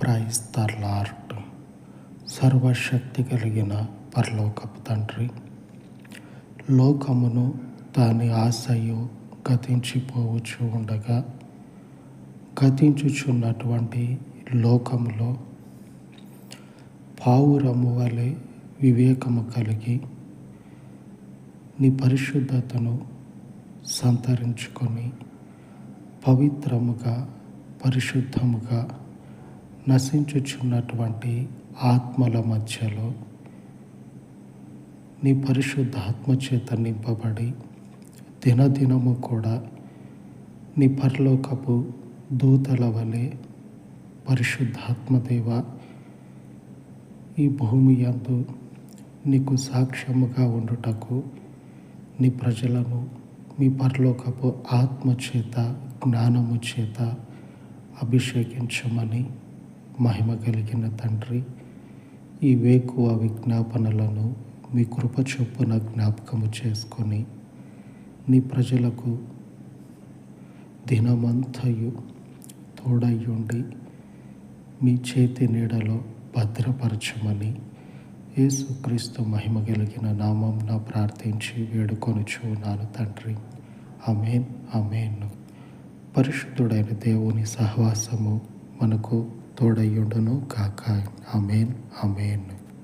Praise the lord. సర్వశక్తి కలిగిన పరలోకపు తండ్రి, లోకమును దాని ఆశయు గతించిపోవచ్చు ఉండగా, గతించుచున్నటువంటి లోకములో పావురము వలె వివేకము కలిగి నీ పరిశుద్ధతను సంతరించుకొని పవిత్రముగా పరిశుద్ధముగా నశించుచున్నటువంటి ఆత్మల మధ్యలో నీ పరిశుద్ధ ఆత్మచేత నింపబడి దినదినము కూడా నీ పరలోకపు దూతల వలె పరిశుద్ధాత్మదేవ ఈ భూమి యందు నీకు సాక్ష్యముగా ఉండుటకు నీ ప్రజలను మీ పరలోకపు ఆత్మచేత జ్ఞానము చేత అభిషేకించమని మహిమ కలిగిన తండ్రి, ఈ వేకువ విజ్ఞాపనలను మీ కృప చొప్పున జ్ఞాపకము చేసుకొని నీ ప్రజలకు దినమంతయు తోడయ్యుండి మీ చేతి నీడలో భద్రపరచమని యేసుక్రీస్తు మహిమ కలిగిన నామమున ప్రార్థించి వేడుకొనుచున్నాను తండ్రి. ఆమేన్, ఆమేన్. పరిశుద్ధుడైన దేవుని సహవాసము మనకు తోడయ్యుండును కాక. ఆమేన్, ఆమేన్.